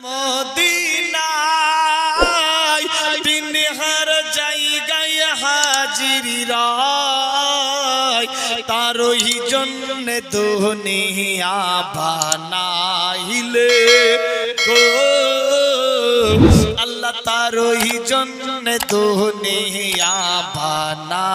মদিনায় তিনহার জায়গায় হাজিরি রায় তারই জন্য দুনিয়া বানাইলে গো আল্লাহ তারই জন্য দুনিয়া বানা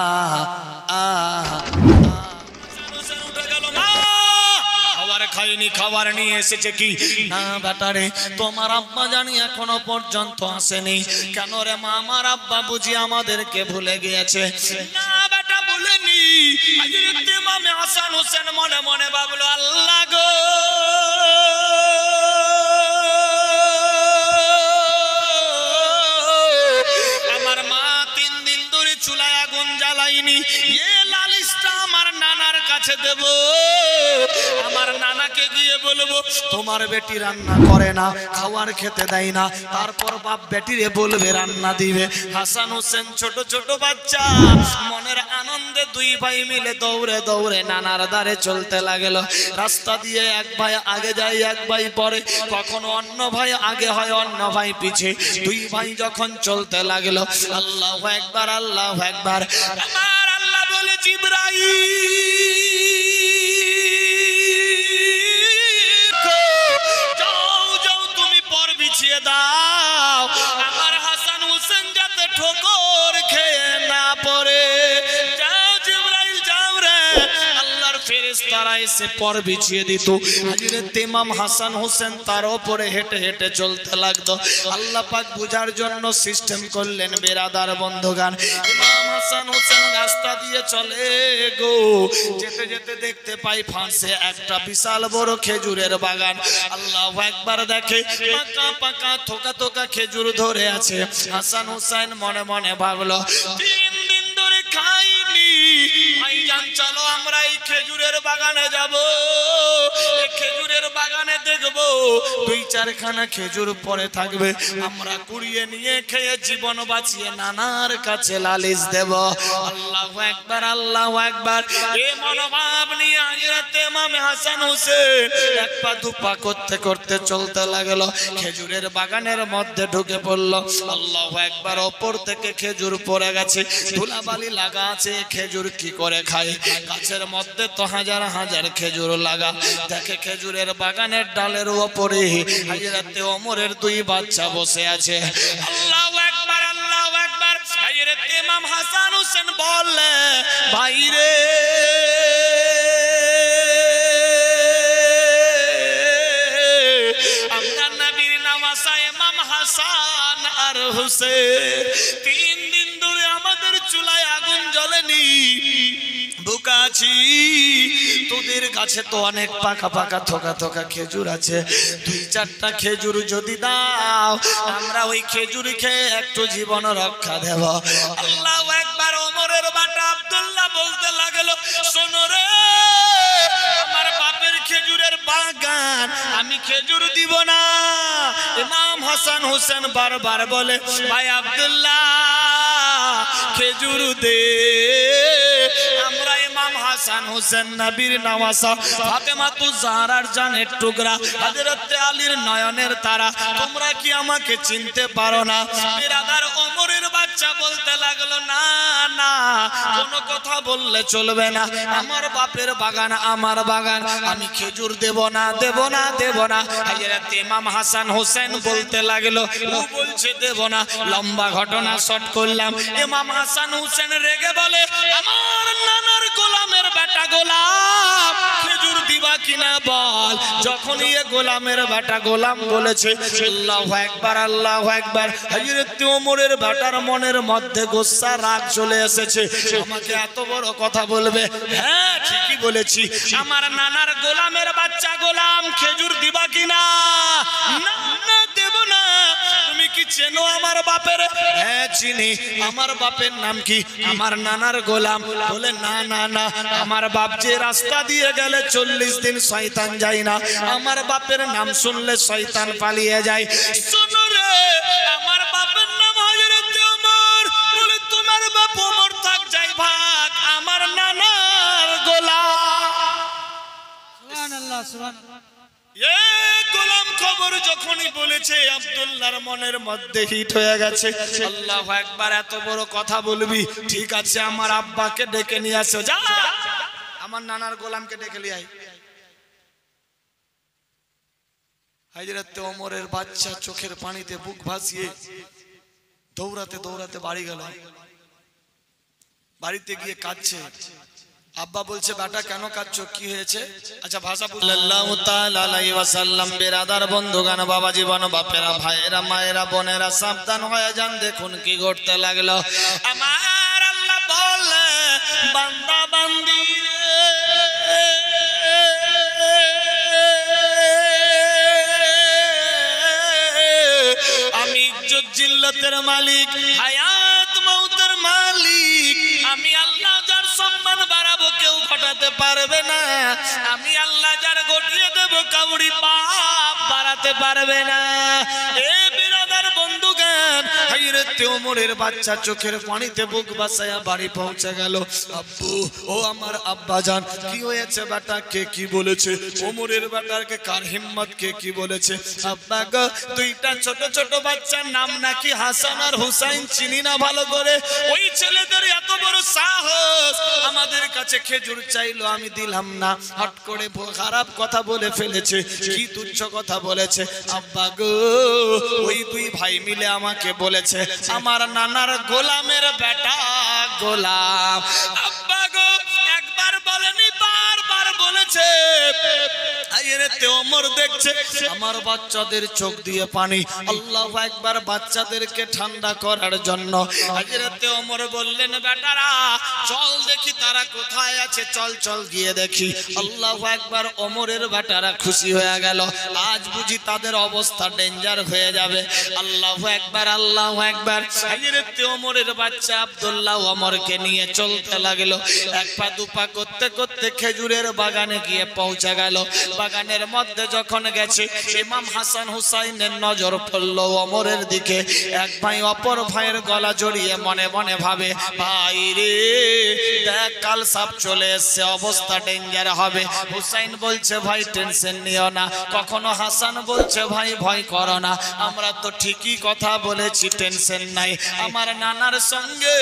খাইনি খাবার নিয়ে এসেছে কি না বেটারে তোমার আব্বা জানি এখনো পর্যন্ত আসেনি কেন রে মা আমার আব্বা বুঝি আমাদেরকে ভুলে গিয়েছে না বেটা ভুলেনি হযরত ইমাম হাসান হোসেন মনে মনে ভাবলো আল্লাহ গো আমার মা 3 দিন ধরে চুলায় আগুন জ্বালাইনি এ লালিশটা আমার নানার কাছে দেব আমার নানাকে গিয়ে বলবো তোমার বেটি রান্না করে না খাবার খেতে দেয় না তারপর বাপ বেটিরে বলবে রান্না দিবে হাসান হোসেন ছোট ছোট বাচ্চা মনের আনন্দে দুই ভাই মিলে দৌড়ে দৌড়ে নানার দ্বারে চলতে লাগলো রাস্তা দিয়ে এক ভাই আগে যায় এক ভাই পরে কখনো অন্য ভাই আগে হয় অন্য ভাই পিছে দুই ভাই যখন চলতে লাগলো আল্লাহু আকবার আল্লাহু আকবার আমার আল্লাহ বলে জিবরাইল দাও আমার হাসান হোসেন যাতে ঠোকর খেয়ে না পড়ে যাও জিবরাইল যাও রে আল্লাহর ফেরেশতারা এসে পর বিছিয়ে দিত হযরত ইমাম হাসান হোসেন তার উপরে হেঁটে হেঁটে চলতে লাগতো আল্লাহ পাক বুঝার জন্য সিস্টেম করলেন বেরাদার বন্ধুগণ ইমাম হাসান হোসেন রাস্তা দিয়ে চলে গো যেতে যেতে দেখতে পাই ফাঁসে একটা বিশাল বড় খেজুরের বাগান আল্লাহু আকবার দেখে পাকা পাকা থোকা থোকা খেজুর ধরে আছে হাসান হোসেন মনে মনে ভাবলো 3 দিন ধরে খাইনি ভাইজান চলো আমরা এই খেজুরের বাগানে যাব এই খেজুরের বাগানে দেখব 2-4 খানা খেজুর পড়ে থাকবে আমরা কুড়িয়ে নিয়ে খেয়ে জীবন বাঁচিয়ে নানার কাছে লালিশ দেব আল্লাহু আকবার আল্লাহু আকবার এই মনোভাব নিয়ে হযরত ইমাম হাসান হোসেন এক পা দু পা করতে করতে চলতে লাগলো খেজুরের বাগানের মধ্যে ঢুকে পড়ল আল্লাহু আকবার উপর থেকে খেজুর পড়ে গেছে ধুলাবালি লাগা আছে খেজুর কি করে খায় গাছের মধ্যে তো হাজার হাজার খেজুর লাগা দেখে খেজুরের বাগানের ডালের উপরে হযরত ওমরের 2 বাচ্চা বসে আছে আল্লাহু আকবার আল্লাহু আকবার হযরত ইমাম হাসান হোসেন বললে ভাই রে আমরা নবীর নওয়াসা ইমাম হাসান আর হোসেন 3 দিন ধরে আমাদের চুলায় আগুন জ্বলেনি বুকাছি তোদের কাছে তো অনেক পাকা পাকা থোকা থোকা খেজুর আছে 2-4টা খেজুর যদি দাও আমরা ওই খেজুর খেয়ে একটু জীবন রক্ষা দেব আল্লাহু আকবার ওমরের বাটা আব্দুল্লাহ বলতে লাগলো শোনো রে আমার বাপের খেজুরের বাগান আমি খেজুর দিব না ইমাম হাসান হোসেন বারবার বলে ভাই আব্দুল্লাহ খেজুর দে আমরা ইমাম হাসান হোসেন নবীর নওয়াসা ফাতেমাতুজ জাহরার জানের টুকরা হযরত আলীর নয়নের তারা তোমরা কি আমাকে চিনতে পারো না বিরাদার ওমরের বাচ্চা বলতে লাগলো না না কোনো কথা বললে চলবে না আমার বাপের বাগান আমার বাগান আমি খেজুর দেব না দেব না দেব না হযরত ইমাম হাসান হোসেন বলতে লাগলো ও বলছে দেব না লম্বা ঘটনা শর্ট করলাম ইমাম হাসান হোসেন রেগে বলে আমার নানার গোলামের বেটা গোলাম খেজুর দিবা কিনা বল যখনই এ গোলামের বেটা গোলাম বলেছে আল্লাহু আকবার আল্লাহু আকবার হযরত ওমরের বেটার মনের মধ্যে গোসা রাগ চলে এসেছে আমাকে এত বড় কথা বলবে হ্যাঁ ঠিকই বলেছি আমার নানার গোলামের বাচ্চা গোলাম খেজুর দিবা কিনা না না দেব না তুমি কি চেনো আমার বাপের হ্যাঁ চিনি আমার বাপের নাম কি আমার নানার গোলাম বলে না না না আমার বাপ যে রাস্তা দিয়ে গেলে 40 দিন শয়তান যায় না আমার বাপের নাম শুনলে শয়তান পালিয়ে যায় শোনো রে আমার বাপের নাম হযরত ওমর বলে তোমার বাপ ওমর থাক যাই ভাগ আমার নানার গোলাম সুবহানাল্লাহ সুবহানাল্লাহ এ গোলাম খবর যখনই বলেছে আব্দুল্লাহর মনের মধ্যে হিট হয়ে গেছে। আল্লাহু আকবার, এত বড় কথা বলবি, ঠিক আছে আমার আব্বাকে ডেকে নিয়ে আসো, যা আমার নানার গোলামকে ডেকে নিয়ে আয়। হযরত ওমরের বাচ্চা চোখের পানিতে বুক ভাসিয়ে দৌড়াতে দৌড়াতে বাড়ি গেল। বাড়িতে গিয়ে কাঁদছে। আব্বা বলছে, বেটা কেন কাঁদছো, কি হয়েছে? আচ্ছা ভাষা সাল্লাল্লাহু তাআলা আলাইহি ওয়াসাল্লাম। বেরাদার বন্ধুগণ, বাবা জীবন, বাপেরা, ভাইয়েরা, মায়েরা, বোনেরা, সাবধান হয়ে যান। দেখুন কি ঘটতে লাগলো। আমার আল্লাহ বলে, বান্দা বান্দি আমি ইজ্জত জিল্লতের মালিক, হায়াত মউতের মালিক। আমি আল্লাহ যার সম্মান বাড়াবো কেউ ঘটাতে পারবে না। আমি আল্লাহ যার ঘটিয়ে দেব কাউরি পাপ বাড়াতে পারবে না। এ বিরাদার বন্ধুগণ, হযরত ওমরের বাচ্চা চোখের পানিতে বুক ভাসায়া বাড়ি পৌঁছে গেল। আব্বু, ও আমার আব্বা জান, কি হয়েছে বেটা, কে কি বলেছে? ওমরের বেটারকে কার হিম্মত, কে কি বলেছে? আব্বা গো, দুইটা ছোট ছোট বাচ্চার নাম নাকি হাসান আর হুসাইন, চিনি না ভালো করে। ওই ছেলেদের এত বড় সাহস, আমাদের কাছে খেজুর চাইলো, আমি দিলাম না। হট করে খারাপ কথা বলে ফেলেছে। কি তুচ্ছ কথা বলেছে? আব্বা গো, ওই দুই ভাই মিলে আমাকে বলেছে আমার নানার গোলামের বেটা গোলাম। আব্বা গো, একবার বলেনি, বারবার বলেছে। হযরতে ওমর দেখছে আমার বাচ্চাদের চোখ দিয়ে পানি। আল্লাহু আকবার, বাচ্চাদেরকে ঠান্ডা করার জন্য হযরতে ওমর বললেন, বেটারা চল দেখি তারা কোথায় আছে, চল চল গিয়ে দেখি। আল্লাহু আকবার, ওমরের বেটারা খুশি হয়ে গেল। আজ বুঝি তাদের অবস্থা ডেঞ্জার হয়ে যাবে। আল্লাহু আকবার, আল্লাহু আকবার। হযরতে ওমরের বাচ্চা আব্দুল্লাহ ওমরকে নিয়ে চলতে লাগলো। এক পা দুপা করতে করতে খেজুরের বাগানে গিয়ে পৌঁছে গেল। বাগানের মধ্যে যখন গেছে, ইমাম হাসান হুসাইনের নজর পড়ল ওমরের দিকে। এক ভাই অপর ভাইয়ের গলা জড়িয়ে মনে মনে ভাবে, ভাই রে দেখ, কাল সাপ চলে এসছে, অবস্থা ডেঞ্জার হবে। হুসাইন বলছে, ভাই টেনশন নিও না। কখনো হাসান বলছে, ভাই ভয় করো না, আমরা তো ঠিকই কথা বলেছি, টেনশন নাই। আমার নানার সঙ্গে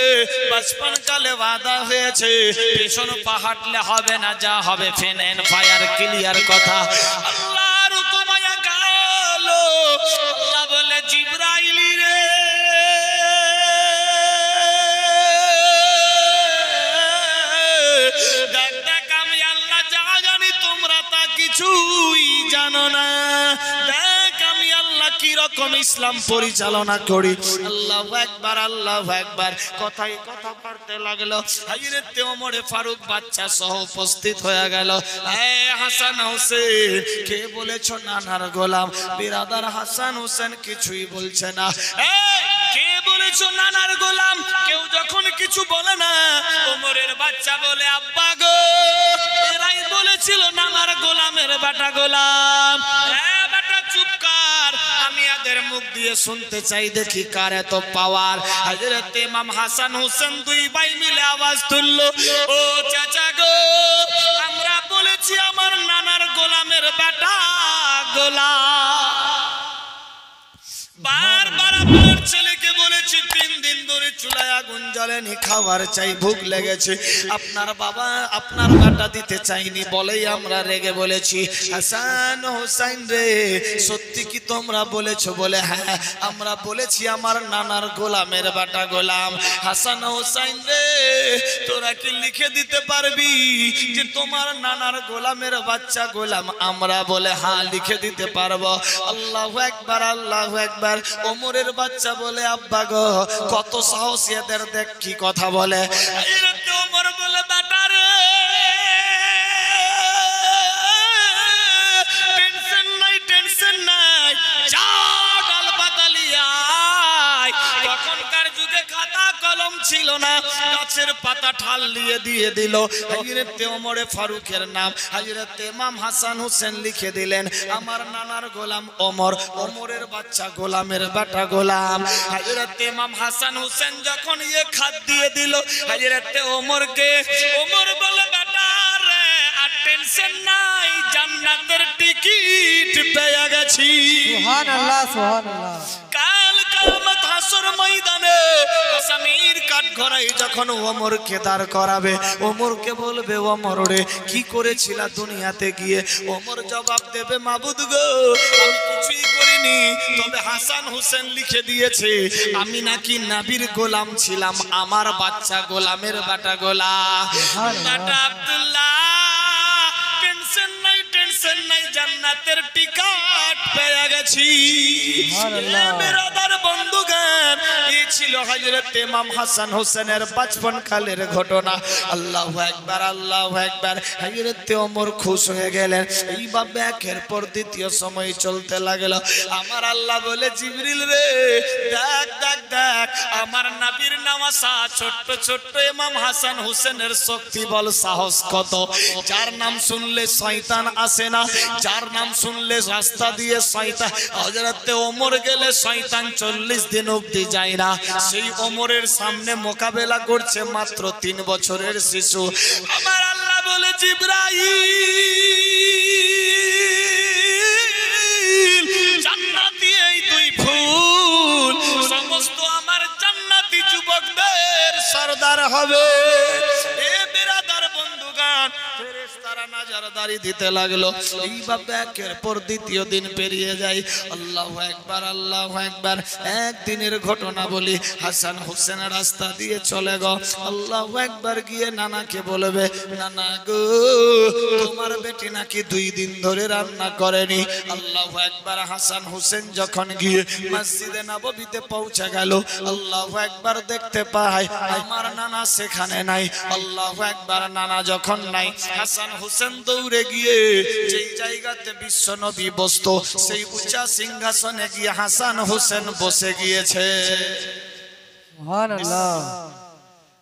বাচপন কালে ওয়াদা হয়েছে, পেছন পা হাঁটলে হবে না, যা হবে ফেন এন্ড ফায়ার, ক্লিয়ার কথা। আল্লাহর হুকুম আয়া গেল। আল্লাহ বলে, জিবরাইল রে দেখ দেখ, আমি আল্লাহ যা জানি তোমরা তা কিছুই জানো না। দেখ আমি আল্লাহ কি রকম ইসলাম পরিচালনা করি। আল্লাহু আকবার, আল্লাহু আকবার। কথাই কথা বাড়তে লাগলো। হযরত ওমর ফারুক বাচ্চা সহ উপস্থিত হয়ে গেল। এ হাসান হোসেন, কে বলেছো নানার গোলাম? বিরাদার হাসান হোসেন কিছুই বলছে না। কে বলেছো নানার গোলাম? কেউ যখন কিছু বলে না, ওমরের বাচ্চা বলে, আব্বা গো, এরাই বলেছিল নানার গোলামের বেটা গোলাম। বেটা চুপ কর, আমি এদের মুখ দিয়ে শুনতে চাই, দেখি কার এত পাওয়ার। হযরত ইমাম হাসান হোসেন দুই ভাই মিলে আওয়াজ তুললো, ও চাচা গো, আমরা বলেছি আমার নানার গোলামের বেটা গোলাম। বারবার আপনার ছেলেকে বলেছি 3 দিন ধরে চুলায় আগুন জ্বলেনি, খাবার চাই, ভুক লেগেছে। আপনার বাবা আপনার বেটা দিতে চাইনি বলেই আমরা রেগে বলেছি, হাসান হোসেন রে সত্যি কি তোমরা বলেছো? বলে হ্যাঁ আমরা বলেছি আমার নানার গোলামের বেটা গোলাম। হাসান হোসেন রে তোরা কি লিখে দিতে পারবি যে তোমার নানার গোলামের বাচ্চা গোলাম? আমরা বলে হ্যাঁ লিখে দিতে পারবো। আল্লাহু আকবার, আল্লাহু আকবার। ওমরের বাচ্চা বলে, আব্বা গো, কত সাহস এদের, দেখ কি কথা বলে। ওমর বলে, বেটা রে টেনশন নাই, টেনশন নাই, যা ডাল পাতালিয়া। তখনকার যুগে খাতা কলম ছিল না, গাছের পাতা ঠাল দিয়ে দিয়ে দিল। হযরত ওমর ফারুকের নাম হযরত ইমাম হাসান হোসেন লিখে দিলেন, আমার নানার গোলাম ওমর, ওমরের বাচ্চা গোলামের বেটা গোলাম। হযরত ইমাম হাসান হোসেন যখন খাত দিয়ে দিল হযরত ওমরকে, ওমর বলে, বেটা রে আর টেনশন নাই, জান্নাতের টিকিট পেয়ে গেছি। সুবহানাল্লাহ সুবহানাল্লাহ। কাল কিয়ামত হাসর ময়দানে আসামির কাঠগড়ায় যখন ওমরকে দাঁড় করাবে, ওমরকে বলবে, ওমর রে কি করেছিলা দুনিয়াতে গিয়ে? ওমর জবাব দেবে, মাবুদ গো আমি কিছুই করিনি, তবে হাসান হোসেন লিখে দিয়েছে আমি নাকি নবীর গোলাম ছিলাম, আমার বাচ্চা গোলামের বাটা গোলাম বাটা আব্দুল্লাহ। টেনশন নাই, টেনশন নাই, জান্নাতের টিকিট পেয়ে গেছি। বিরাদার বন্ধুগণ, এই ছিল হযরত ইমাম হাসান হোসেনের বাচপন কালের ঘটনা। আল্লাহু আকবার, আল্লাহু আকবার। হযরত ওমর খুশ হয়ে গেলেন। এইভাবে একের পর দ্বিতীয় সময় চলতে লাগলো। আমার আল্লাহ বলে, জিবরিল রে দেখ দেখ দেখ, আমার নবীর নওয়াসা ছোট্ট ছোট্ট ইমাম হাসান হোসেনের শক্তি বল সাহস কত। যার নাম শুনলে শয়তান আসে না, যার নাম শুনলে রাস্তা দিয়ে শয়তান, হযরত ওমর গেলে শয়তান 40 দিন অবধি যায় না। সেই ওমরের সামনে মোকাবেলা করছে মাত্র 3 বছরের শিশু। আমার আল্লাহ বলে, জিবরাইল জান্নাতি এই দুই ফুল সমস্ত আমার জান্নাতি যুবকদের সরদার হবে। এ বিরাদার বন্ধুগণ, ফেরেশতারা নজরদারি দিতে লাগলো। এইভাবে একের পর দ্বিতীয় দিন পেরিয়ে যায়। আল্লাহু আকবার, আল্লাহু আকবার। একদিনের ঘটনা বলি, হাসান হোসেন রাস্তা দিয়ে চলে গো। আল্লাহু আকবার গিয়ে নানাকে বলবে, নানা গো তোমার বেটি নাকি 2 দিন ধরে রান্না করেনি। আল্লাহু আকবার। হাসান হোসেন যখন গিয়ে মসজিদে নববীতে পৌঁছে গেল, আল্লাহু আকবার দেখতে পায় আমার নানা সেখানে নাই। আল্লাহু আকবার। নানা যখন নাই, হাসান হোসেন দৌড়ে গিয়ে যেই জায়গাতে বিশ্ব নবী বসতো সেই উঁচা সিংহাসনে গিয়ে হাসান হোসেন বসে গিয়েছে। সুবহানাল্লাহ।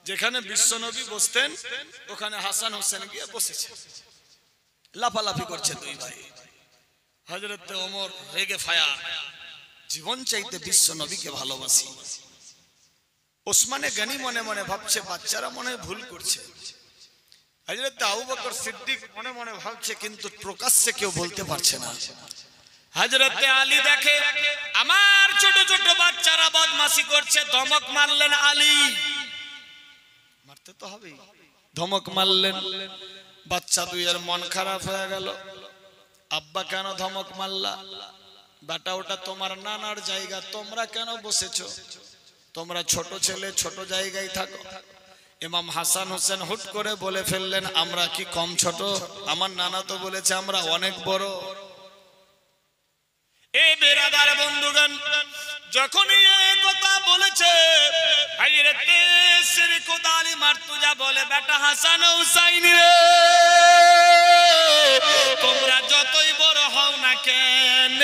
যেখানে বিশ্ব নবী বসতেন ওখানে হাসান হোসেন গিয়ে বসেছে। লাফালাফি করছে দুই ভাই। হযরত ওমর রেগে ফায়ার, জীবন চাইতে বিশ্ব নবীকে ভালোবাসি। ওসমানে গনি মনে মনে ভাবছে বাচ্চারা মনে ভুল করছে। হযরত আবু বকর সিদ্দিক মনে মনে ভাবছে, কিন্তু প্রকাশ্যে কেউ বলতে পারছে না। হযরত আলী দেখে আমার ছোট ছোট বাচ্চারা বদমাশি করছে, ধমক মারলেন আলী। মারতে তো হবেই, ধমক মারলেন। বাচ্চা দুইয়ের মন খারাপ হয়ে গেল। আব্বা কেন ধমক মারলা? বেটা ওটা তোমার নানার জায়গা, তোমরা কেন বসেছো? তোমরা ছোট ছেলে, ছোট জায়গায় থাকো। ইমাম হাসান হোসেন হুট করে বলে ফেললেন, আমরা কি কম ছোট? আমার নানা তো বলেছে আমরা অনেক বড়। এ বেরাদার বন্ধুগণ, যখনই এই কথা বলেছে হযরতে শিরকুত আলী মার্তুজা বলে, বেটা হাসান হুসাইন রে তোমরা যতই বড় হও না কেন,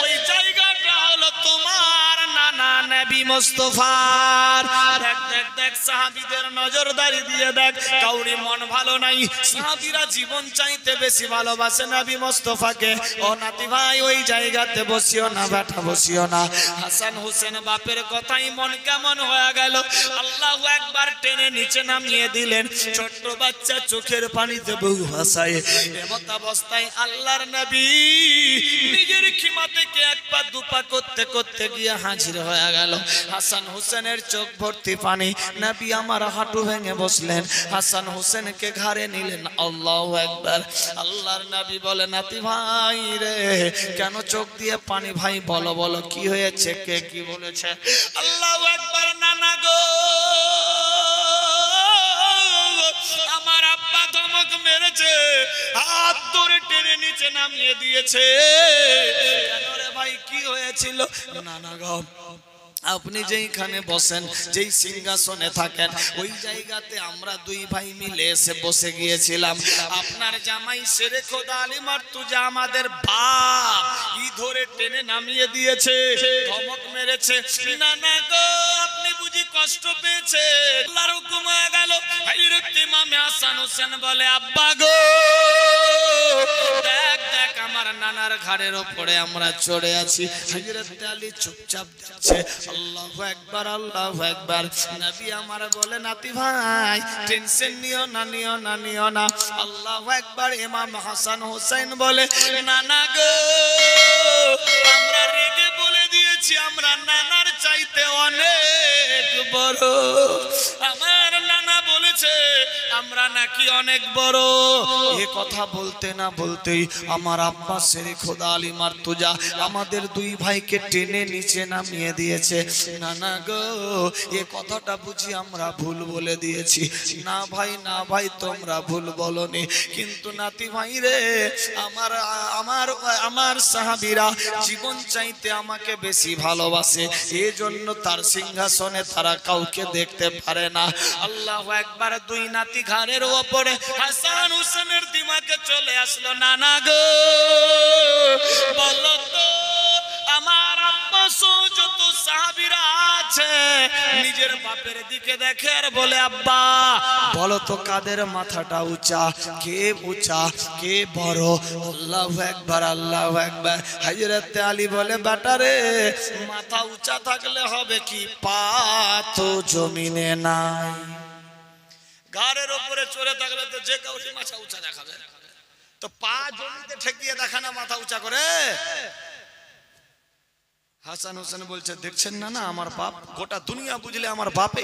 ওই জায়গাটা হলো তোমার নানা নবী মুস্তাফার। দেখ দেখ দেখ, সাহাবীদের নজরদারি দিয়ে দেখ, কাউরি মন ভালো নাই। সাহাবীরা জীবন চাইতে বেশি ভালোবাসে নবী মুস্তাফাকে। ও নাতি ভাই, ওই জায়গাতে বসিও না বেটা, বসিও না। হাসান হোসেন বাপের কথাই মন কেমন হয়ে গেল। আল্লাহু আকবার টেনে নিচে নামিয়ে দিলেন। ছোট্ট বাচ্চা চোখের পানিতে বুক ভাসায়। এমত অবস্থায় আল্লাহর নবী নিজের খিমা থেকে এক পা দুপা করতে করতে গিয়ে হাজির হয়ে গেল। হাসান হোসেনের চোখ ভর্তি পানি। নবী আমার হাঁটু ভেঙে বসলেন, হাসান হোসেনকে ঘাড়ে নিলেন। আল্লাহু আকবার। আল্লাহর নবী বলে, নাতি ভাই রে কেন চোখ দিয়ে পানি? ভাই বলো বলো কি হয়েছে, কে কি বলেছে? আল্লাহু আকবার। নানা গো আমার আব্বা ধমক মেরেছে, হাত ধরে টেনে নিচে নামিয়ে দিয়েছে। কেন রে ভাই, কি হয়েছিল? নানা গো আপনি যেইখানে বসেন, যেই সিংহাসনে থাকেন, ওই জায়গাতে আমরা দুই ভাই মিলে এসে বসে গিয়েছিলাম। আপনার জামাই শেরে খোদা আলী মার্তুজা আমাদের বাপ ই ধরে টেনে নামিয়ে দিয়েছে, ধমক মেরেছে। নানা গো আপনি বুঝি কষ্ট পেয়েছে আল্লাহর হুকুম হয়ে গেল হযরত ইমাম হাসান হোসেন বলে আব্বা গো দেখ দেখ আমার নানার ঘাড়ের উপরে আমরা চড়ে আছি হযরত আলী চুপচাপ দেখছে আল্লাহু আকবার আল্লাহু আকবার নবী আমার বলে নাতি ভাই টেনশন নিও না আল্লাহু আকবার ইমাম হাসান হোসেন বলে নানা গো আমরা রেগে বলে দিয়েছি আমরা নানার চাইতে অনেক বড় আমার নানা বলেছে আমরা নাকি অনেক বড় এই কথা বলতে না বলতেই আমার আব্বা শেরে খোদা আলী মার্তুজা আমাদের দুই ভাইকে টেনে নিচে নামিয়ে দিয়েছে নানা গো এই কথাটা বুঝি আমরা ভুল বলে দিয়েছি না ভাই তোমরা ভুল বলনি কিন্তু নাতি ভাই রে আমার সাহাবীরা জীবন চাইতে আমাকে বেশি ভালোবাসে এজন্য তার সিংহাসনে তারা কাউকে দেখতে পারে না আল্লাহু আকবার দুই নাতি ঘাড়ের উপরে হাসান হোসেনের দিমাগে চলে আসলো নানা গো বলো তো আমার আব্বা যত সাহাবীরা আছে নিজের বাপের দিকে দেখে আর বলে আব্বা বলো তো কাদের মাথাটা উঁচা কে বড় আল্লাহু আকবার হযরত আলী বলে বেটা রে মাথা উঁচা থাকলে হবে কি পা তো জমিনে নাই ঘাড়ের উপরে চড়ে থাকলে তো যে কাউকে মাথা উঁচা দেখাবে তো পা জমিতে ঠেকিয়ে দেখা না মাথা উঁচা করে হাসান হোসেন বলছে দেখছেন না আমার বাপ গোটা দুনিয়া বুঝলে আমার বাপে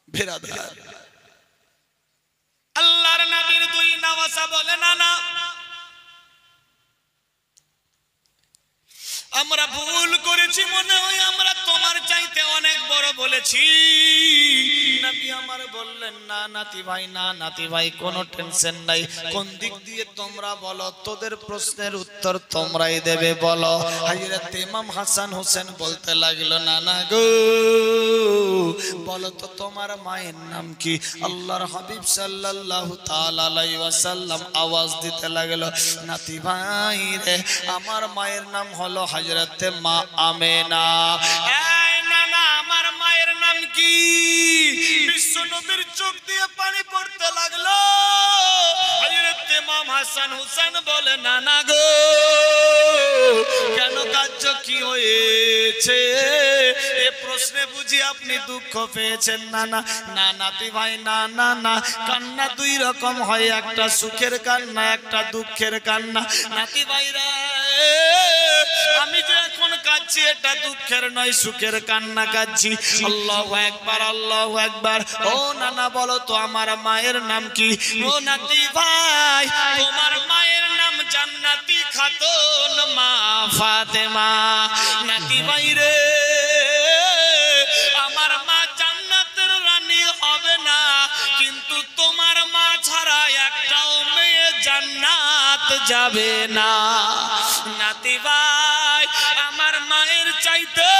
বেরাদার আল্লাহর নবীর দুই নওয়াসা বলে না আমরা ভুল করেছি মনে হয় আমরা তোমার চাইতে অনেক বড় বলেছি নবী আমার বললেন না নাতি ভাই কোনো টেনশন নাই কোন দিক দিয়ে তোমরা বলো তোদের প্রশ্নের উত্তর তোমরাই দেবে বলো হযরত ইমাম হাসান হোসেন বলতে লাগলো নানা গো বলো তো তোমার মায়ের নাম কি আল্লাহর হাবিব সাল্লাল্লাহু তাআলা আলাইহি ওয়াসাল্লাম আওয়াজ দিতে লাগলো নাতি ভাই রে আমার মায়ের নাম হলো হযরত মা আমেনা এই নানা আমার মায়ের নাম কি বিশ্ব নবীর চোখ দিয়ে পানি পড়তে লাগলো হযরত ইমাম হাসান হোসেন বলে নানা গো কেন কাজ কি হয়েছে এই প্রশ্নে বুঝি আপনি দুঃখ পেয়েছেন না নাতি ভাই না কান্না দুই রকম হয় একটা সুখের কান্না একটা দুঃখের কান্না নাতি ভাইরা আমি যে এখন কাঁদছি এটা দুঃখের নয় সুখের কান্না কাঁদছি আল্লাহু আকবার ও নানা বলো তো আমার মায়ের নাম কি ও নাতি ভাই তোমার মায়ের নাম জান্নাতি খাতুন মা ফাতেমা নাতি ভাই রে আমার মা জান্নাতের রানী হবে না কিন্তু তোমার মা ছাড়া একটাও মেয়ে জান্নাত যাবে না নাতি ভাই আমার মায়ের চাইতে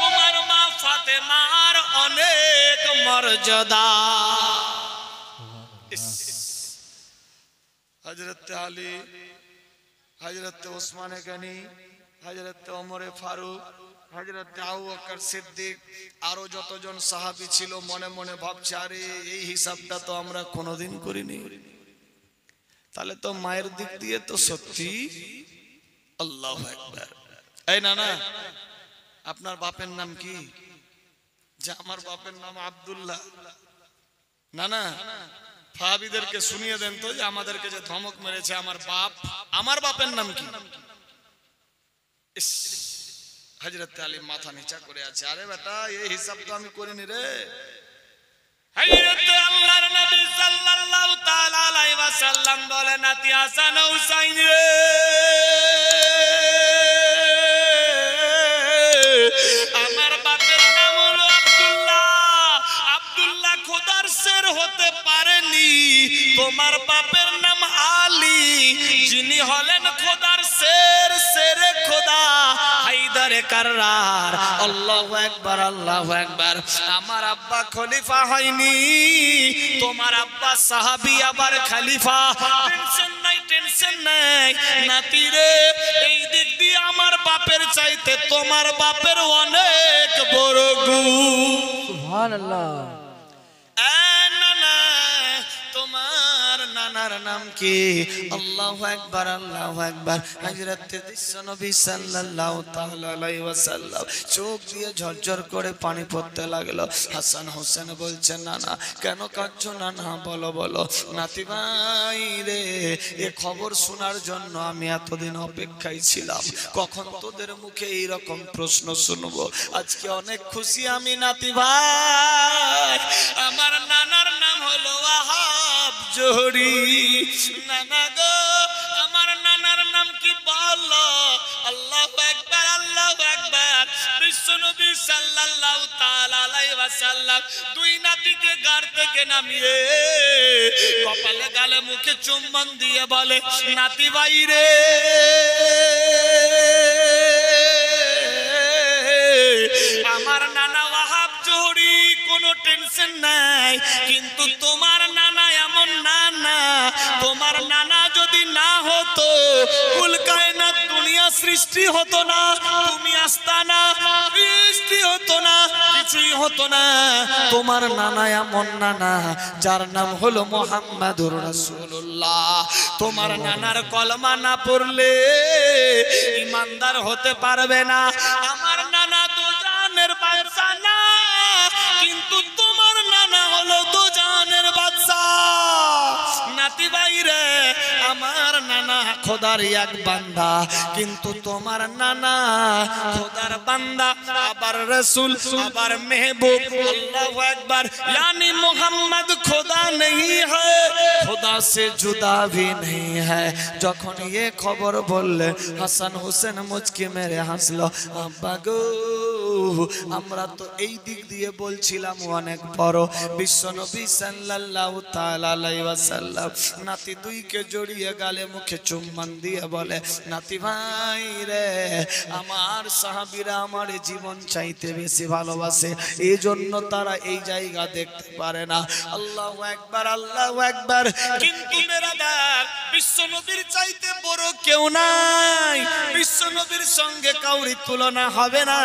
তোমার মা ফাতেমার অনেক মর্যাদা হযরত আলী হযরত ওসমানে গনি হযরত ওমরে ফারুক হযরত আবু বকর সিদ্দিক আরো যতজন সাহাবী ছিল মনে মনে ভাবছে আরে এই হিসাবটা তো আমরা কোনোদিন করিনি তাহলে তো মায়ের দিক দিয়ে তো সত্যি আল্লাহু আকবার এই নানা আপনার বাপের নাম কি যে আমার বাপের নাম আব্দুল্লাহ নানা ফাহাবিদেরকে শুনিয়ে দেন তো যে আমাদেরকে যে ধমক মেরেছে আমার বাপের নাম কি হযরত আলী মাথা নিচা করে আছে আরে বেটা এই হিসাব তো আমি করিনি রে হযরত আল্লাহর নবী সাল্লাল্লাহু তাআলা আলাইহি ওয়াসাল্লাম বলেন নাতি হাসান হুসাইন রে আমার বাপের নাম হলো আব্দুল্লাহ খোদার শের হতে পারেনি তোমার বাপের নাম আলী যিনি হলেন খোদার শের শেরে খোদা হায়দারে কাররার আল্লাহু আকবার আমার আব্বা খলিফা হয়নি তোমার আব্বা সাহাবী আবার খলিফা টেনশন নাই নাতি রে এই দিক দিয়ে আমার বাপের চাইতে তোমার বাপের অনেক বড় গো। সুবহানাল্লাহ। নানা তোমার নানার নাম কি? আল্লাহু আকবার আল্লাহু আকবার। হযরত নবী সাল্লাল্লাহু তাআলা আলাইহি ওয়াসাল্লাম চোখ দিয়ে ঝরঝর করে পানি পড়তে লাগলো। হাসান হোসেন বলছেন নানা কেন কাঁদছো নানা? বলো বলো। নাতি ভাই রে, এ খবর শোনার জন্য আমি এতদিন অপেক্ষায় ছিলাম, কখন তোদের মুখে এইরকম প্রশ্ন শুনবো। আজকে অনেক খুশি আমি নাতি ভাই। আমার নানার নাম হলো ওয়াহাব জোহরি। নানা গো আমার নানার নাম কি বলো? আল্লাহু আকবার আল্লাহু আকবার। বিশ্বনবী সাল্লাল্লাহু তাআলা আলাইহি ওয়াসাল্লাম দুই নাতিকে গাড় থেকে নামিয়ে কপালে গালে মুখে চুম্বন দিয়ে বলে নাতি ভাই রে, আমার নানা ওয়াহাব জোহরি, কোনো টেনশন নাই। কিন্তু তোমার নানা এমন নানা, তোমার নানা যদি না হতো কুল কায়নাত দুনিয়া সৃষ্টি হতো না, তুমি আসতা না, সৃষ্টি হতো না, কিছুই হতো না। তোমার নানা এমন নানা যার নাম হলো মুহাম্মাদুর রাসূলুল্লাহ। তোমার নানার কলমা না পড়লে ইমানদার হতে পারবে না। আমার নানা দুজানের বাদশা না, কিন্তু তোমার নানা হলো দুজানের বাদশা। নাতি ভাই রে, আমার নানা খোদার এক বান্দা, কিন্তু তোমার নানা খোদার বান্দা, আবার রাসূল, আবার মেহবুব। আল্লাহু আকবার। यानी मोहम्मद खुदा नहीं है, खुदा से जुदा भी नहीं है। যখন ये খবর বললে হাসান হোসেন মুচকি মেরে হাসলো। আব্বা গো, আমরা তো এই দিক দিয়ে বলছিলাম অনেক বড়। বিশ্বনবী সাল্লাল্লাহু তাআলা আলাইহি ওয়াসাল্লাম নাতি দুইকে জড়িয়ে গালে মুখে চুম্বন দিয়ে বলে নাতি ভাই রে, আমার সাহাবীরা আমার জীবন চাইতে বেশি ভালোবাসে, এই জন্য তারা এই জায়গা দেখতে পারে না। আল্লাহু আকবার আল্লাহু আকবার। কিন্তু বেরাদার, বিশ্বনবীর চাইতে বড় কেউ নাই, বিশ্বনবীর সঙ্গে কাউরি তুলনা হবে না।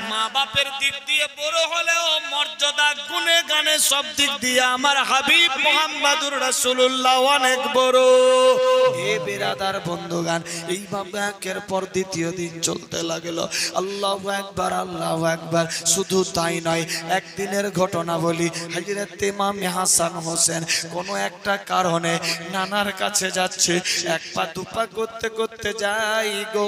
মা বাপের দিক দিয়ে বড় হলেও মর্যাদা গুণে গানে সব দিক দিয়ে আমার হাবিব মুহাম্মাদুর রাসূলুল্লাহ অনেক বড়। এ বেরাদার বন্ধুগান, এইভাবে একের পর দ্বিতীয় দিন চলতে লাগলো। আল্লাহু আকবার আল্লাহু আকবার। শুধু তাই নয়, একদিনের ঘটনা বলি। হযরত ইমাম হাসান হোসেন কোনো একটা কারণে নানার কাছে যাচ্ছে, এক পা দুপা করতে করতে যাই গো,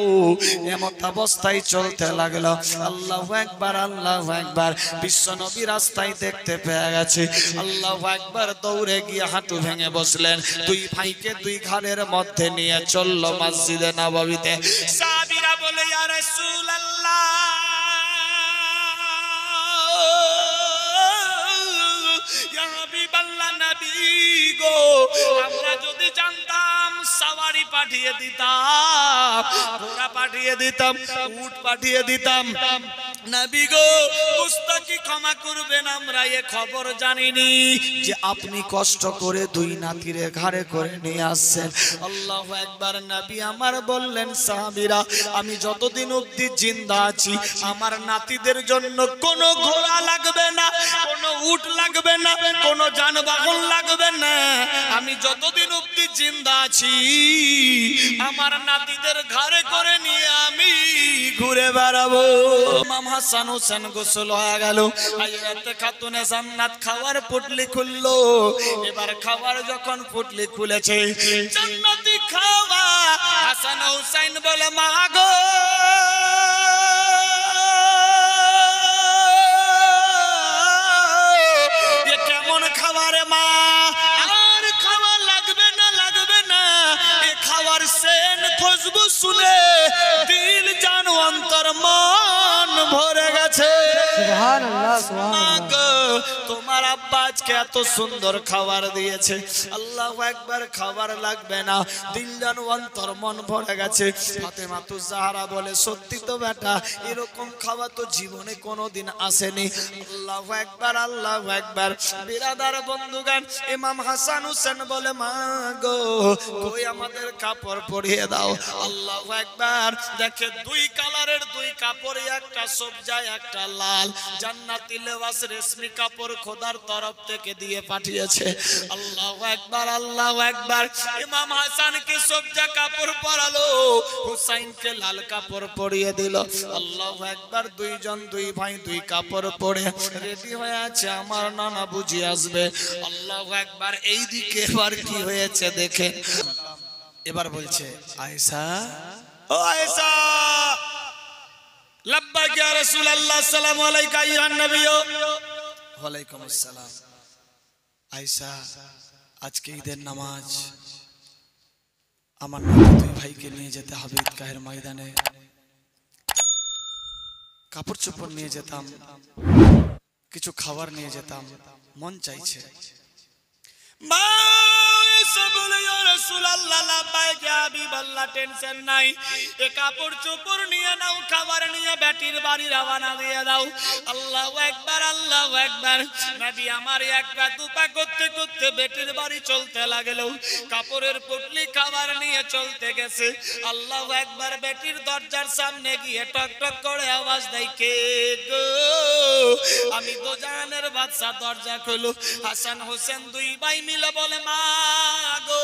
এমত অবস্থায় চলতে লাগলো। আল্লাহু আকবার আল্লাহু আকবার। বিশ্বনবী রাস্তায় দেখতে পেয়ে গেছে। আল্লাহু আকবার। দৌড়ে গিয়ে হাঁটু ভেঙে বসলেন। দুই ভাইকে দুই ঘরের মধ্যে নিয়ে চলল মসজিদে নববীতে। সাহাবীরা বলে ইয়া রাসূলুল্লাহ, ইয়া হাবিবাল্লাহ, নবী গো, আমরা যদি জানতাম সওয়ারি পাঠিয়ে দিতাম, ঘোড়া পাঠিয়ে দিতাম, উট পাঠিয়ে দিতাম। নবী গো, গুস্তাখি ক্ষমা করবেন, আমরা এ খবর জানিনি যে আপনি কষ্ট করে দুই নাতিরে ঘাড়ে করে নিয়ে আসছেন। আল্লাহু আকবার। নবী আমার বললেন সাহাবীরা, আমি যতদিন অবধি জিন্দা আছি আমার নাতিদের জন্য কোনো ঘোড়া লাগবে না, কোনো উট লাগবে না, কোনো যানবাহন লাগবে না। আমি যতদিন অবধি জিন্দা আছি আমার নাতিদের ঘাড়ে করে নিয়ে আমি ঘুরে বেড়াবো। ইমাম হাসান হোসেন গোসল হয়ে গেল। হযরত খাতুনে জান্নাত খাওয়ার পুটলি খুললো। এবার খাওয়ার যখন পুটলি খুলেছে, জান্নাতি খাওয়া, হাসান হোসেন বলে মা গো, এ কেমন খাবারে মা? আর খাবার লাগবে না, লাগবে না। এ খাবার সেন খুশবু শুনে দিল জান অন্তর মন ভরে গেছে। সুবহানাল্লাহ সুবহানাল্লাহ। তোমার আব্বা আজকে এত সুন্দর খাবার দিয়েছে, আল্লাহু আকবার, খাবার লাগবে না, দিল যেন অন্তর মন ভরে গেছে। ফাতেমা তু জাহরা বলে, সত্যি তো বেটা, এরকম খাবার তো জীবনে কোনোদিন আসেনি। আল্লাহু আকবার, আল্লাহু আকবার। বিরাদার বন্ধুগান, ইমাম হাসান হোসেন বলে, মা গো, কই আমাদের কাপড় পরিয়ে দাও। আল্লাহু আকবার। দেখে দুই কালারের দুই কাপড়, একটা সবজা একটা লাল, জান্নাতি লেবাস রেশমি কাপড় খোদার তরফ থেকে দিয়ে পাঠিয়েছে। আল্লাহু আকবার, আল্লাহু আকবার। ইমাম হাসানকে সবজা কাপড় পরালো, হুসাইনকে লাল কাপড় পরিয়ে দিল। আল্লাহু আকবার। দুইজন দুই ভাই দুই কাপড় পরে রেডি হয়ে আছে, আমার নানা বুঝি আসবে। আল্লাহু আকবার। এইদিকে এবার কি হয়েছে দেখে, এবার বলছে, আয়েশা, ও আয়েশা, লাব্বাইক ইয়া রাসূলুল্লাহ, আসসালামু আলাইকা আইয়ুহান নবী। ওয়া আলাইকুম আসসালাম। আয়েশা, আজকে ঈদের নামাজ, আমার দুই ভাইকে নিয়ে যেতে হবে ঈদগাহের ময়দানে, কাপড় চোপড় নিয়ে যেতাম, কিছু খাবার নিয়ে যেতাম, মন চাইছে। মা এসে বলে, ইয়া রাসূলুল্লাহ, লাব্বাইক ইয়া হাবিবাল্লাহ, টেনশন নাই, এ কাপড় চোপড় নিয়ে নাও, খাবার নিয়ে বেটির বাড়ি রওনা দিয়ে দাও। আল্লাহু আকবার, আল্লাহু আকবার। নবী আমার এক পা দু পা করতে করতে বেটির বাড়ি চলতে লাগলো, কাপড়ের পুটলি খাবার নিয়ে চলতে গেছে। আল্লাহু আকবার। বেটির দরজার সামনে গিয়ে টক টক করে আওয়াজ দেয়, কে গো? আমি তো জানের বাদশা। দরজা খোলো। হাসান হোসেন দুই ভাই মিলে বলে, মা গো,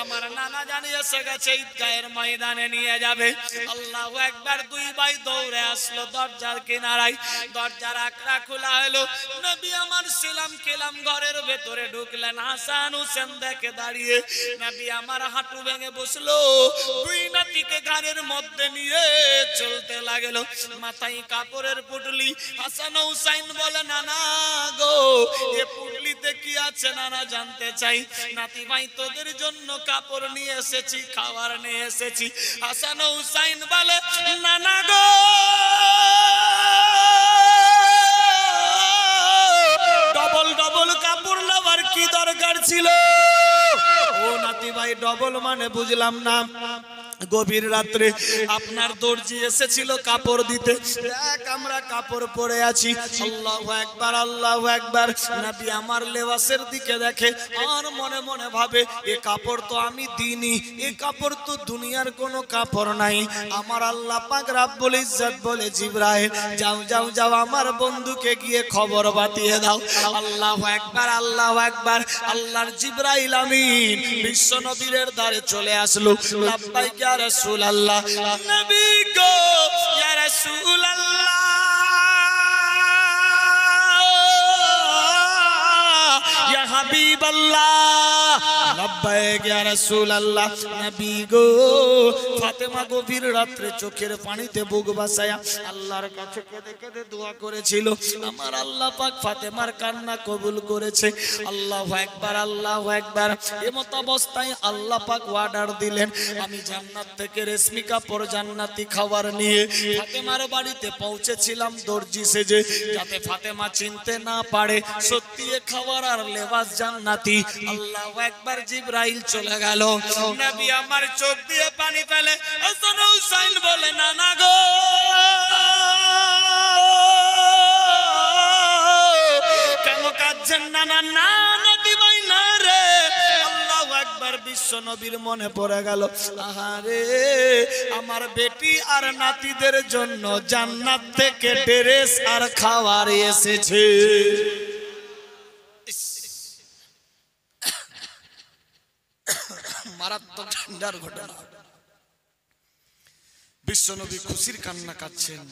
আমার নানা জানি এসে গেছে, ঈদগাহের ময়দানে নিয়ে যাবে। আল্লাহু আকবার। দুই ভাই দৌড়ে আসলো দরজার কিনারায়, দরজার আকড়া খোলা হলো, নবী আমার ছিলাম কেলাম ঘরের ভেতরে ঢুকলেন। হাসান হোসেন দেখে দাঁড়িয়ে, নবী আমার হাঁটু ভেঙে বসলো, দুই নাতিকে ঘাড়ের মধ্যে নিয়ে চলতে লাগলো, মাথায় কাপড়ের পুটলি। হাসান হুসাইন বলে, নানা গো, এ পুটলিতে কি আছে নানা জানতে চাই। নাতি ভাই, তোদের জন্য কাপড় নিয়ে এসেছি, খাবার নিয়ে এসেছি। হাসান হুসাইন বলে, নানা গো, ডবল ডবল কাপড় নেওয়ার কি দরকার ছিল? ও নাতি ভাই, ডবল মানে বুঝলাম না। গভীর রাত্রে আপনার দর্জি এসেছিল কাপড় দিতে, দেখ আমরা কাপড় পরে আছি। আল্লাহু আকবার, আল্লাহু আকবার। নবী আমার লেবাসের দিকে দেখে আর মনে মনে ভাবে, এ কাপড় তো আমি দিইনি, এ কাপড় তো দুনিয়ার কোনো কাপড় নাই। আমার আল্লাহ পাক রব্বুল ইজ্জত বলে, জিবরাইল যাও যাও যাও, আমার বন্ধুকে গিয়ে খবর বাতিয়ে দাও। আল্লাহু আকবার, আল্লাহু আকবার। আল্লাহর জিবরাইল আমিন বিশ্ব নবীর দ্বারে চলে আসলো। লাব্বাইক ইয়া রাসূলুল্লাহ, নবী গো, ইয়া রাসূলুল্লাহ, ইয়া হাবিবাল্লাহ, লাব্বাইক ইয়া রাসূলুল্লাহ, নবী গো। ফাতেমা গভীর রাত্রে চোখের পানিতে বুক বাসায়া আল্লাহর কাছে কেঁদে কেঁদে দোয়া করেছিল। আমার আল্লাহ পাক ফাতেমার কান্না কবুল করেছে। আল্লাহু আকবার, আল্লাহু আকবার। এমত অবস্থায় আল্লাহ পাক অর্ডার দিলেন, আমি জান্নাত থেকে রেশমি কাপড় জান্নাতি খাবার নিয়ে ফাতেমার বাড়িতে পৌঁছেছিলাম দর্জি সেজে, যাতে ফাতেমা চিনতে না পারে সত্যি এ খাবার আর লেবাস জান্নাতি। আল্লাহু আকবার। জিবরাইল চলে গেল, নবী আমার চোখ দিয়ে পানি ফেলে। হাসান হুসাইন বলে, নানা গো, কেন কাঁদছেন নানা? না নাতি ভাই না রে। আল্লাহু আকবার। বিশ্ব নবীর মনে পড়ে গেল, আহারে, আমার বেটি আর নাতিদের জন্য জান্নাত থেকে ড্রেস আর খাবার এসেছে। মারাত্মক ঠান্ডার ঘটনা। বিশ্বনবী খুশির কান্না কাঁদছেন,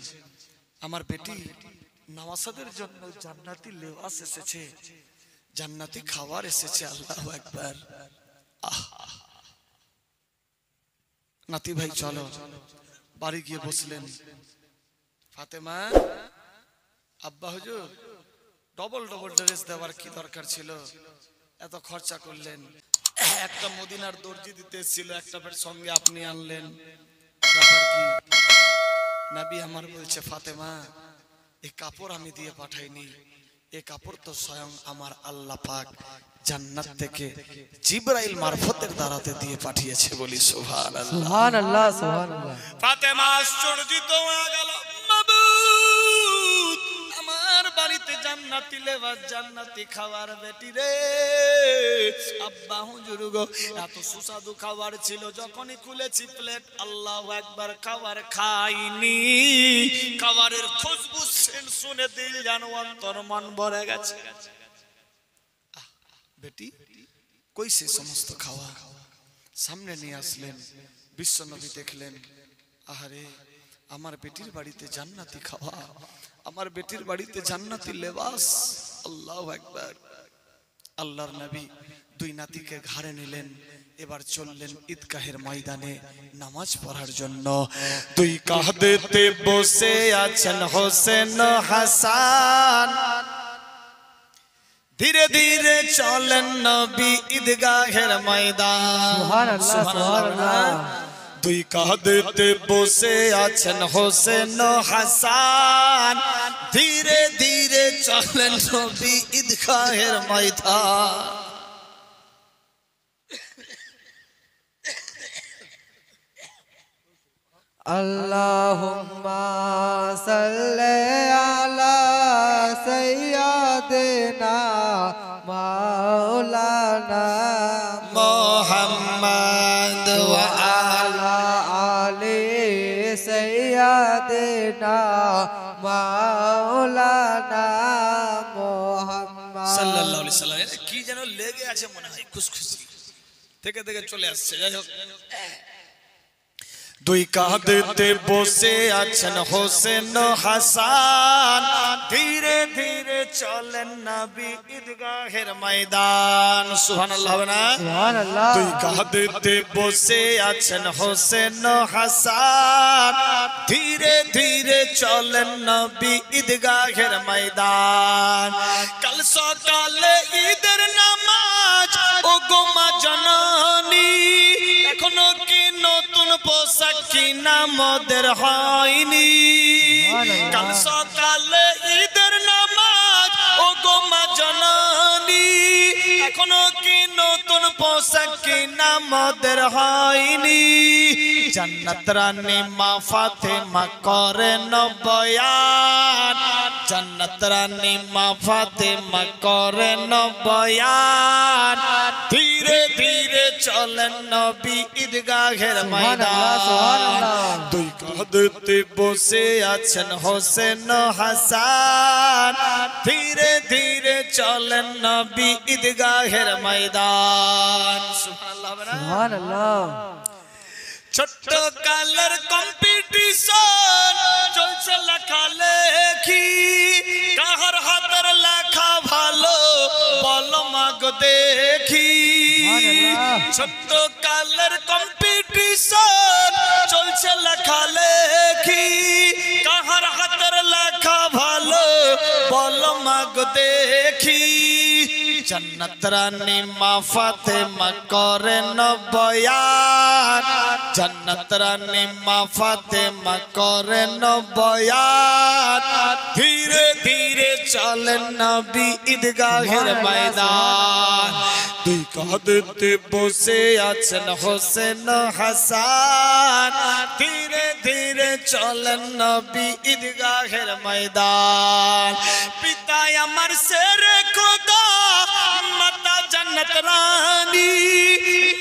আমার বেটি নওয়াসাদের জন্য জান্নাতি লেবাস এসেছে, জান্নাতি খাবার এসেছে। আল্লাহু আকবার। নাতি ভাই চলো। বাড়ি গিয়ে বসলেন। ফাতেমা, আব্বা হুজুর, ডবল ডবল ড্রেস দেওয়ার কি দরকার ছিল? এত খরচা করলেন। একটা মদিনার দর্জি দিতে ছিল, একটা ফের সঙ্গে আপনি আনলেন, ব্যাপার কি? নবী আমার বলছে, ফাতেমা, এই কাপড় আমি দিয়ে পাঠাইনি, এই কাপড় তো স্বয়ং আমার আল্লাহ পাক জান্নাত থেকে জিবরাইল মারফতের দ্বারাতে দিয়ে পাঠিয়েছে বলি সুবহানাল্লাহ সুবহানাল্লাহ সুবহানাল্লাহ। ফাতেমা আশ্চর্যিত হয়ে গেল, মাবুদ আমার বাড়িতে জান্নাতি লেবাস জান্নাতি খাবার বেটি রে। আব্বা হুজুর গো এত সুস্বাদু খাবার ছিল, যখনই খুলেছি প্লেট আল্লাহু আকবার খাবার খাইনি, খাবারের খুশবু সেন্ট শুনে দিল যেন অন্তর মন ভরে গেছে। বেটি কই সে সমস্ত খাওয়া? সামনে নিয়ে আসলেন, বিশ্বনবী দেখলেন, আহারে আমার বেটির বাড়িতে জান্নাতি খাওয়া, আমার বেটির বাড়িতে জান্নাতি লেবাস। আল্লাহু আকবার। আল্লাহর নবী দুই নাতিকে ঘাড়ে নিলেন, এবার চললেন ঈদগাহের ময়দানে নামাজ পড়ার জন্য। দুই কাঁধেতে বসে আছেন হোসেন হাসান, ধীরে ধীরে চলেন নবী ঈদগাহের ময়দান। সুবহানাল্লাহ সুবহানাল্লাহ। দুই কাঁধেতে বসে আছেন হোসেন হাসান, ধীরে ধীরে চলেন নবী ঈদগাহের ময়দান। আল্লাহুম্মা সাল্লি আলা সাইয়্যিদিনা মাওলানা মুহাম্মদ ওয়া আলা আলি সাইয়্যিদিনা মাওলানা মুহাম্মদ সাল্লাল্লাহু আলাইহি সাল্লাম। কি যেন লেগে আছে মনে হয়, খুশখুশি থেকে থেকে চলে আসছে। যাই হোক, দুই কাঁধেতে বসে আছেন হোসেন হাসান, ধীরে ধীরে চলেন নবী ঈদগাহের ময়দান। সুবহানাল্লাহ হবে না? সুবহানাল্লাহ। দুই কাঁধেতে বসে আছেন হোসেন হাসান, ধীরে ধীরে চলেন নবী ঈদগাহের ময়দান। কাল সকালে ঈদের নামাজ ও গো মা জননী, এখনো কি নতুন পোশাক কিনা মোদের হয়নি? কাল সকালে ঈদের নামাজ ও গো মা জননী, এখনো কি নতুন পোশাক কিনা মোদের হয়নি? জান্নাত রানী মা ফাতেমা করেন বয়ান, জান্নাত রানী মা ফাতেমা করেন বয়ান, ধীরে ধীরে চলেন নবী ঈদগাহের ময়দান। দুই কাঁধেতে বসে আছেন হোসেন হাসান, ধীরে ধীরে চলেন নবী ঈদগাহের ময়দান। সুবহানাল্লাহ। সুবহানাল্লাহ। ছোট্ট কালের কম্পিটিশন চলছে লেখালেখি, কাহার হাতের লেখা ভালো বলো মাগো দেখি। ছোট্ট কালের কম্পিটিশন চলছে লেখালেখি, কাহার হাতের লেখা ভালো বলো মাগো দেখি। জান্নাত রানী মা ফাতেমা করেন বয়ান, জান্নাত রানী মা ফাতেমা করেন বয়ান, ধীরে ধীরে চলেন নবী ঈদগাহের ময়দান। দুই কাঁধেতে বসে আছেন হোসেন হাসান, ধীরে ধীরে চলেন নবী ঈদগাহের ময়দান। পিতা আমার শেরে খোদা, মাতা জান্নাত রানী,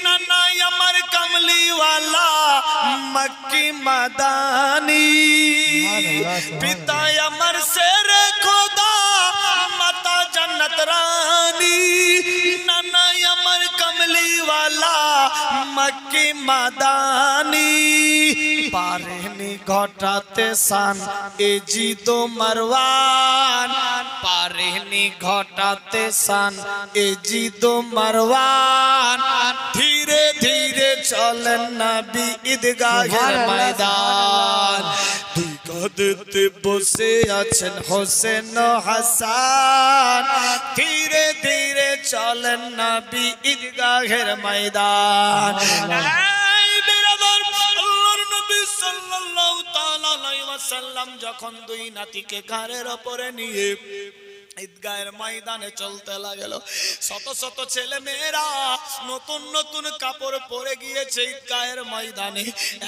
নানা আমার কমলিওয়ালা মক্কি মাদানী। পিতা আমার শেরে খোদা, মাতা জান্নাত রানী, নানা আমার কমলিওয়ালা মক্কি মাদানী। পারেনি ঘটাতে শান এ জিদ মারওয়ান, পারেনি ঘটাতে শান এ জিদ মারওয়ান, ধীরে ধীরে চলেন নবী ঈদগাহের ময়দান। দুই কাঁধেতে বসে আছেন হোসেন হাসান, ধীরে ধীরে চলেন নবী ঈদগাহের ময়দান। সাল্লাল্লাহু তাআলা আলাইহি ওয়াসাল্লাম যখন দুই নাতিকে ঘাড়ের উপরে নিয়ে ঈদগাহের ময়দানে চলতে লাগলো। শত শত ছেলে মেয়েরা নতুন নতুন কাপড় পরে গিয়েছে ঈদগাহের ময়দানে।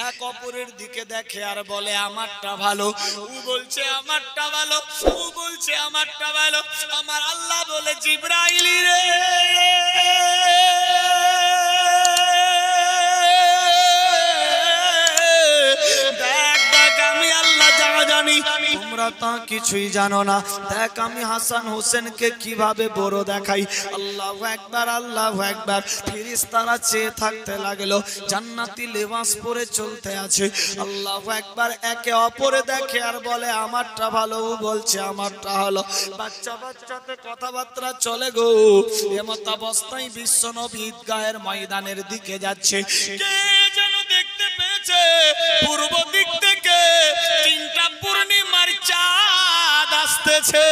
এক অপরের দিকে দেখে আর বলে আমারটা ভালো, ও বলছে আমারটা ভালো, ও বলছে আমারটা ভালো। আমার আল্লাহ বলে জিবরাইল রে দেখ দেখ আমি আল্লাহ যা জানি তোমরা তা কিছুই জানো না। দেখ আমি হাসান হোসেনকে কিভাবে বড় দেখাই। আল্লাহু আকবার আল্লাহু আকবার। ফেরেশতারা চেয়ে থাকতে লাগলো, জান্নাতি লেবাস পরে চলতে আছে। আল্লাহু আকবার। একে অপরে দেখে আর বলে আমারটা ভালো, ও বলছে আমারটা ভালো। বাচ্চা বাচ্চাতে কথাবার্তা চলে গো। এমত অবস্থায় বিশ্বনবী ঈদগাহের ময়দানের দিকে যাচ্ছে। কে যেন দেখতে পেয়েছে পূর্ব দিক থেকে তিনটা পূর্ণিমার চাঁদ আসতেছে।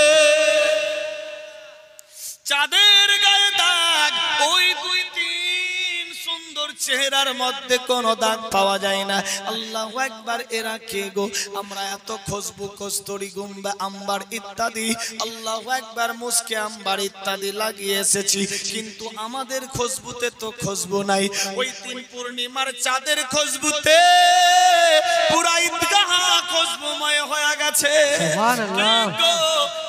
চাঁদের গায়ে দাগ, ওই দুই তিন সুন্দর চেহারার মধ্যে কোনো দাগ পাওয়া যায় না। আল্লাহু আকবার। এরা কে গো? আমরা এত খুশবু কস্তুরী গুম্বা আম্বার ইত্যাদি, আল্লাহু আকবার, মুস্কে আম্বার ইত্যাদি লাগিয়ে এসেছি, কিন্তু আমাদের খুশবুতে তো খুশবু নাই। ওই তিন পূর্ণিমার চাঁদের খুশবুতে পুরা ঈদগাহ খুশবুময় হয়ে গেছে। সুবহানাল্লাহ।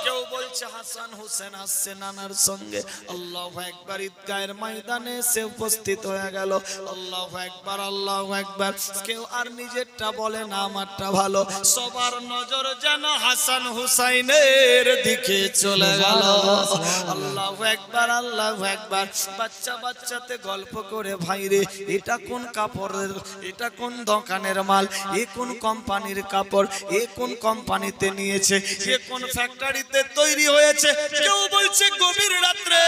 কেউ বলছে হাসান হোসেন আসছে নানার সঙ্গে। আল্লাহু আকবার। ঈদগাহের ময়দানে এসে উপস্থিত হয়ে গেল। আল্লাহু আকবার আল্লাহু আকবার। কেউ আর নিজেরটা বলে না আমারটা ভালো। সবার নজর যেন হাসান হুসাইনের দিকে চলে গেল। আল্লাহু আকবার আল্লাহু আকবার। বাচ্চা বাচ্চাতে গল্প করে ভাইরে এটা কোন কাপড়ের, এটা কোন দোকানের মাল, এ কোন কোম্পানির কাপড়, এ কোন কোম্পানিতে নিয়েছে, এ কোন ফ্যাক্টরিতে তৈরি হয়েছে। কেউ বলছে গভীর রাত্রে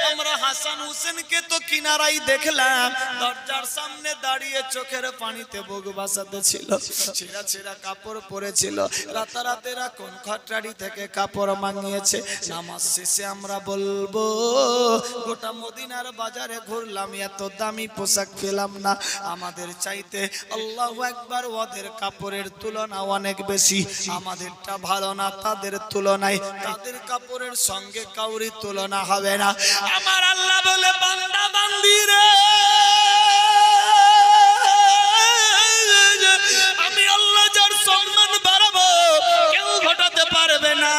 আমরা হাসান হোসেনকে তো কিনারাই দেখলাম, দরজার সামনে দাঁড়িয়ে চোখের পানিতে বুক বাসাতে ছিল, ছেঁড়া ছেঁড়া কাপড় পরেছিল। রাতারাতেরা কোন ফ্যাক্টরি থেকে কাপড় মাঙিয়েছে। নামাজ শেষে আমরা বলবো গোটা মদিনার বাজারে ঘুরলাম, এত দামি পোশাক পেলাম না। আমাদের চাইতে আল্লাহু আকবার ওদের কাপড়ের তুলনা অনেক বেশি। আমাদেরটা ভালো না তাদের তুলনায়, তাদের কাপড়ের সঙ্গে কাউরি তুলনা হবে না। আমার আল্লাহ বলে বান্দা বান্দি রে আমি আল্লাহ যার সম্মান বাড়াবো কেউ ঘটাতে পারবে না।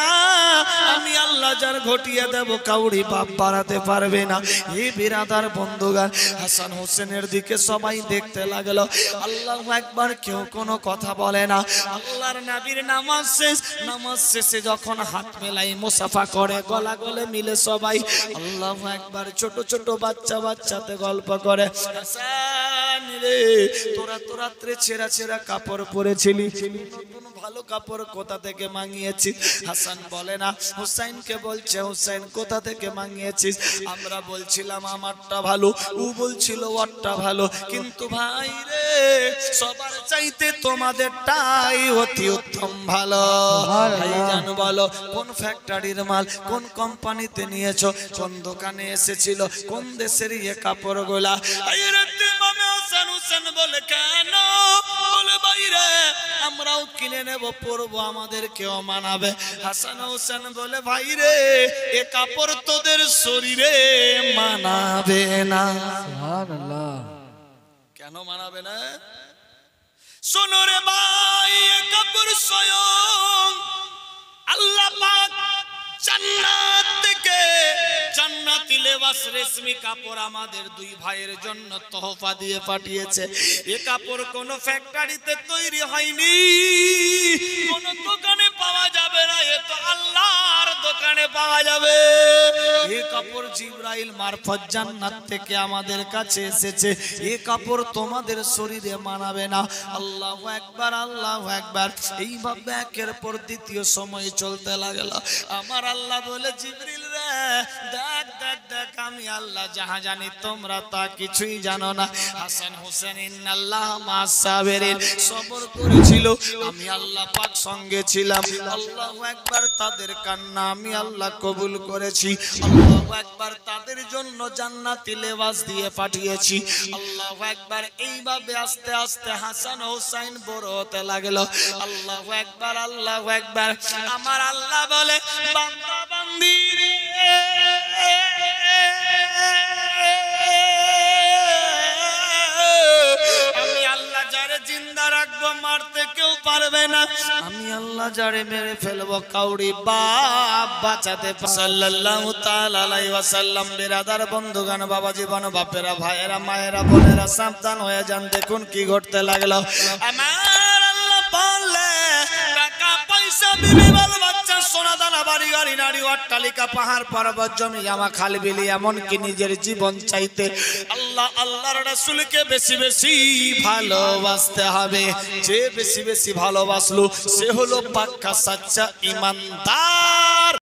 আমি আল্লাহ যার ঘটিয়ে দেব কাউরি বাপ বাড়াতে পারবে না। এই বিরাদার বন্ধুগান হাসান হোসেনের দিকে সবাই দেখতে লাগলো। আল্লাহু আকবার। কেউ কোনো কথা বলে না। আল্লাহর নবীর নামাজ শেষ, নামাজ শেষে যখন হাত মেলাই মুসাফা করে গলা গলে মিলে সবাই আল্লাহু আকবার। ছোট ছোট বাচ্চা বাচ্চাতে গল্প করে হাসান রে তোরা তো রাত্রে ছেঁড়া ছেঁড়া কাপড় পরেছিলি, নতুন ভালো কাপড় কোথা থেকে মাঙিয়েছিস? হাসান বলে না, হুসাইনকে বলছে হুসাইন কোথা থেকে মাঙিয়েছিস? আমরা বলছিলাম আমারটা ভালো, ও বলছিল ওরটা ভালো, কিন্তু ভাই রে সবার চাইতে তোমাদেরটাই অতি উত্তম ভালো। ভাইজান বলো কোন ফ্যাক্টরির মাল, কোন কোম্পানিতে নিয়েছো, কোন দোকানে এসেছিল, কোন দেশের ইয়ে কাপড় গোলা? হাসান হোসেন বলে কেন? বলে বাইরে আমরাও কিনে নেব পরবো, আমাদের কেউ মানাবে। হাসান হোসেন বলে ভাইরে এ কাপড় তোদের শরীরে মানাবে না। সুবহানাল্লাহ। কেন মানাবে না? শোনো রে ভাই, এ কাপড় স্বয়ং আল্লাহ পাক জান্নাত থেকে জান্নাতি লেবাস রেশমি কাপড় আমাদের দুই ভাইয়ের জন্য তোহফা দিয়ে পাঠিয়েছে। এ কাপড় কোন ফ্যাক্টরিতে তৈরি হয়নি, কোন দোকানে পাওয়া যাবে না, এ তো আল্লাহর দোকানে পাওয়া যাবে। এই কাপড় জিবরাইল মারফত জান্নাত থেকে আমাদের কাছে এসেছে। এই কাপড় তোমাদের শরীরে মানাবে না। আল্লাহু আকবার আল্লাহু আকবার। এইভাবে একের পর দ্বিতীয় সময় চলতে লাগলো। আমার আল্লাহ বলে জিবরিল রে দেখ দেখ দেখ আমি আল্লাহ যাহা জানি তোমরা তা কিছুই জানো না। হাসান হোসেন ইন্নাল্লাহ মা'আস সাবিরিন সবর করেছিল, আমি আল্লাহ পাক সঙ্গে ছিলাম। আল্লাহু আকবার। তাদের কান্না আমি আল্লাহ কবুল করেছি। আল্লাহু আকবার। তাদের জন্য জান্নাতি লেবাস দিয়ে পাঠিয়েছি। আল্লাহু আকবার। এইভাবে আস্তে আস্তে হাসান হোসেন বড় হতে লাগলো। আল্লাহু আকবার আল্লাহু আকবার। আমার আল্লাহ বলে বান্দা বান্দিরে আমি আল্লাহ যারে জিন্দা রাখবো মারতে কেউ পারবে না, আমি আল্লাহ যারে মেরে ফেলবো কাউরি বাপ বাঁচাতে পারবে না। সাল্লাল্লাহু তাআলা আলাইহি ওয়াসাল্লাম। বিরাদার বন্ধুগণ, বাবা জীবন, বাপেরা, ভাইয়েরা, মায়েরা, বোনেরা সাবধান হয়ে যান। দেখুন কি ঘটতে লাগলো। আমার আল্লাহ বললে টাকা পয়সা বিবি বাল বাচ্চা সোনা দানা বাড়ি গাড়ি নারী অট্টালিকা পাহাড় পর্বত জমি জামা খাল বিলি এমনকি নিজের জীবন চাইতে আল্লাহ আল্লাহর রাসূলকে বেশি বেশি ভালোবাসতে হবে। যে বেশি বেশি ভালোবাসলো সে হলো পাক্কা সাচ্চা ঈমানদার।